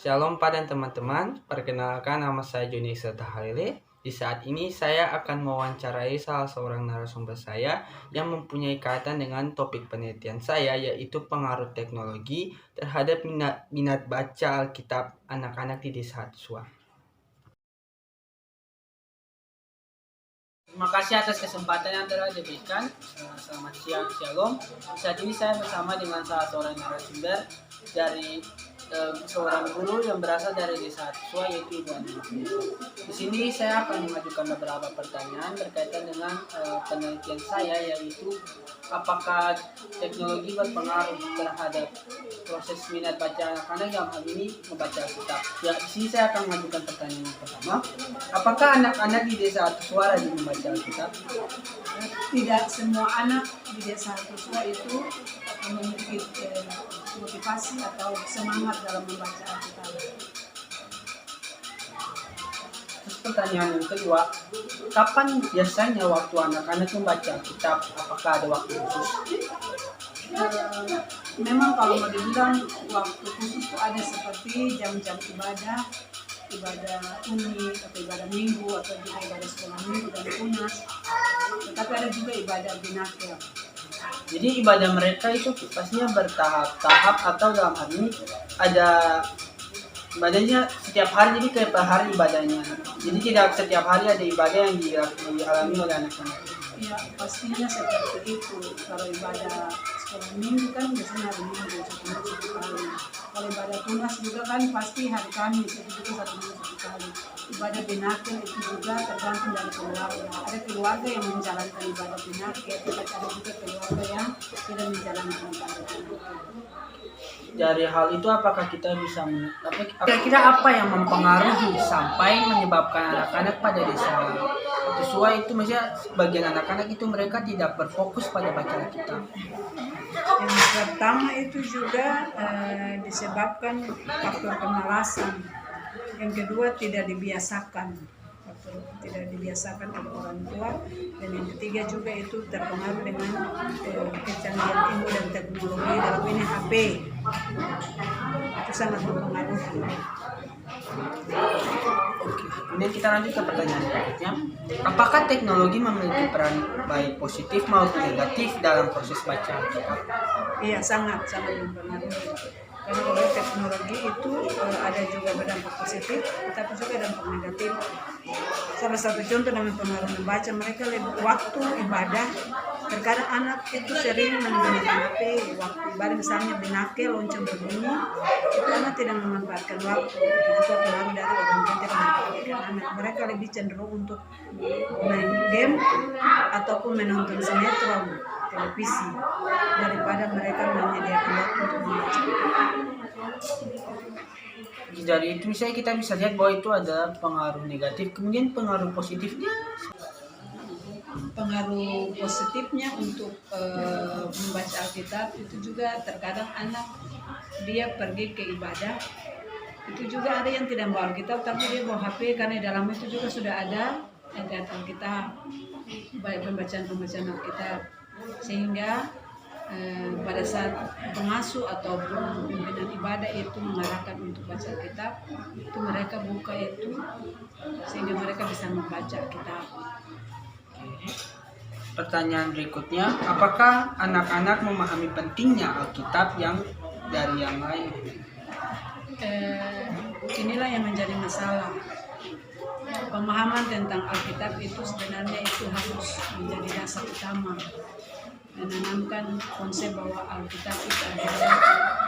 Shalom pada teman-teman, perkenalkan nama saya Juni Halile. Di saat ini saya akan mewawancarai salah seorang narasumber saya yang mempunyai kaitan dengan topik penelitian saya, yaitu pengaruh teknologi terhadap minat baca Alkitab anak-anak di desa Hatsua. Terima kasih atas kesempatan yang telah diberikan. Selamat siang, shalom. Saat ini saya bersama dengan salah seorang narasumber dari seorang guru yang berasal dari desa Hatsua, yaitu Ibu Ani. Di sini saya akan mengajukan beberapa pertanyaan berkaitan dengan penelitian saya, yaitu apakah teknologi berpengaruh terhadap proses minat baca anak-anak yang hal ini membaca Alkitab. Ya, di sini saya akan mengajukan pertanyaan yang pertama. Apakah anak-anak di desa Hatsua rajin membaca Alkitab? Tidak semua anak di desa Hatsua itu memiliki motivasi atau semangat dalam membaca Alkitab. Terus pertanyaan yang kedua, kapan biasanya waktu anak-anak membaca Alkitab? Apakah ada waktu khusus? Memang kalau mau dibilang waktu khusus itu ada seperti jam-jam ibadah unik atau ibadah minggu atau juga ibadah sekolah minggu dan tunas. Tetapi ada juga ibadah binakel. Jadi ibadah mereka itu pastinya bertahap-tahap, atau dalam hal ini ada ibadahnya setiap hari, jadi kayak per hari ibadahnya. Jadi tidak setiap hari ada ibadah yang dialami oleh anak-anak. Ya, pastinya seperti itu. Kalau ibadah sekolah minggu kan biasanya hari minggu satu kali. Kalau ibadah tunas juga kan pasti hari Kamis, itu juga satu minggu satu kali. Ibadah binakel itu juga tergantung dari keluarga. Ada keluarga yang menjalankan ibadah binakel, tetapi ada juga keluarga yang tidak menjalankan ibadah binakel. Dari hal itu apakah kita bisa kira-kira apa yang mempengaruhi sampai menyebabkan anak-anak pada desa Hatsua itu, maksudnya bagian anak-anak itu mereka tidak berfokus pada baca Alkitab? Yang pertama itu juga disebabkan faktor kemalasan. Yang kedua tidak dibiasakan oleh orang tua, dan yang ketiga juga itu terpengaruh dengan kecanggihan ilmu dan teknologi, dalam ini HP itu sangat mempengaruhi. Kemudian kita lanjut ke pertanyaan berikutnya. Apakah teknologi memiliki peran baik positif maupun negatif dalam proses baca Alkitab? Iya, sangat mempengaruhi. Karena oleh teknologi itu ada juga berdampak positif, tetapi juga dampak negatif. Salah satu contoh dalam pengaruh membaca, mereka waktu ibadah, terkadang anak itu sering menggunakan HP waktu ibadah, misalnya binakel lonceng berbunyi, itu anak tidak memanfaatkan waktu. Itu juga pengaruh dari orang tua tidak memanfaatkan anak. Mereka lebih cenderung untuk main game ataupun menonton sinetron televisi daripada mereka menyediakan waktu untuk membaca. Dari itu misalnya kita bisa lihat bahwa itu ada pengaruh negatif. Kemudian pengaruh positifnya? Pengaruh positifnya untuk membaca Alkitab itu juga terkadang anak dia pergi ke ibadah, itu juga ada yang tidak bawa Alkitab tapi dia bawa HP, karena dalam itu juga sudah ada ayat Alkitab, baik pembacaan Alkitab, sehingga pada saat pengasuh atau pimpinan ibadah itu mengarahkan untuk baca Alkitab, itu mereka buka itu sehingga mereka bisa membaca Alkitab. Pertanyaan berikutnya, apakah anak-anak memahami pentingnya Alkitab yang dari yang lain? Inilah yang menjadi masalah. Pemahaman tentang Alkitab itu sebenarnya itu harus menjadi dasar utama, menanamkan konsep bahwa Alkitab itu adalah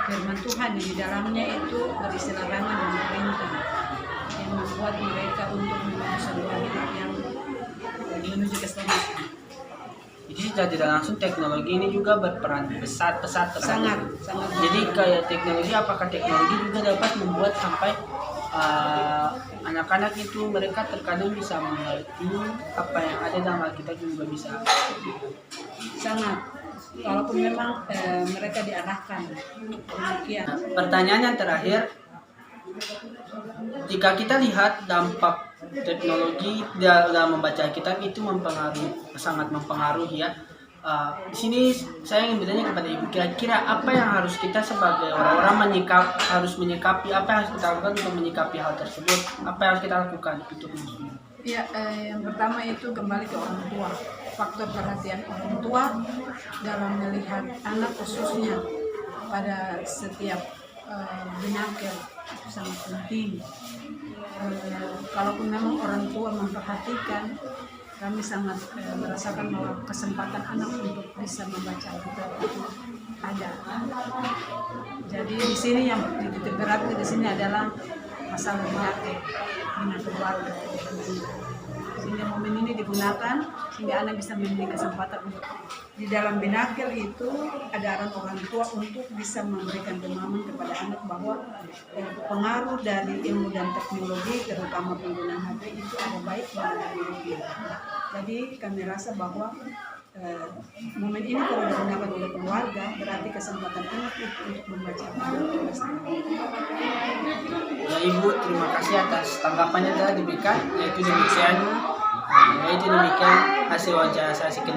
firman Tuhan yang di dalamnya itu berisi larangan dan perintah yang membuat mereka untuk menuju sebuah hidup yang menuju keselamatan. Jadi secara tidak langsung teknologi ini juga berperan besar sangat. Jadi kayak teknologi, apakah teknologi juga dapat membuat sampai anak-anak itu mereka terkadang bisa mengerti apa yang ada dalam Alkitab juga bisa? Sangat. Walaupun memang mereka diarahkan demikian. Pertanyaan yang terakhir, jika kita lihat dampak teknologi dalam membaca Alkitab itu sangat mempengaruhi ya. Di sini saya ingin bertanya kepada Ibu, kira-kira apa yang harus kita sebagai orang-orang menyikapi, apa yang harus kita lakukan untuk menyikapi hal tersebut? Apa yang harus kita lakukan untuk ini? Ya, yang pertama itu kembali ke orang tua. Faktor perhatian orang tua dalam melihat anak khususnya pada setiap binakel itu sangat penting. Kalaupun memang orang tua memperhatikan, kami sangat merasakan bahwa kesempatan anak untuk bisa membaca Alkitab itu ada. Jadi di sini yang dititik berat di sini adalah masalah binakel keluarga. Sehingga momen ini digunakan sehingga anak bisa memiliki kesempatan untuk di dalam binakel itu ada arahan orang tua untuk bisa memberikan pemahaman kepada anak bahwa pengaruh dari ilmu dan teknologi terutama penggunaan HP itu ada baik dan ada buruknya. Jadi kami rasa bahwa momen ini kalau digunakan oleh keluarga berarti kesempatan anak itu untuk membaca Alkitab. Ya Ibu, terima kasih atas tanggapannya telah diberikan. Yaitu demikian hasil wawancara saya sekian.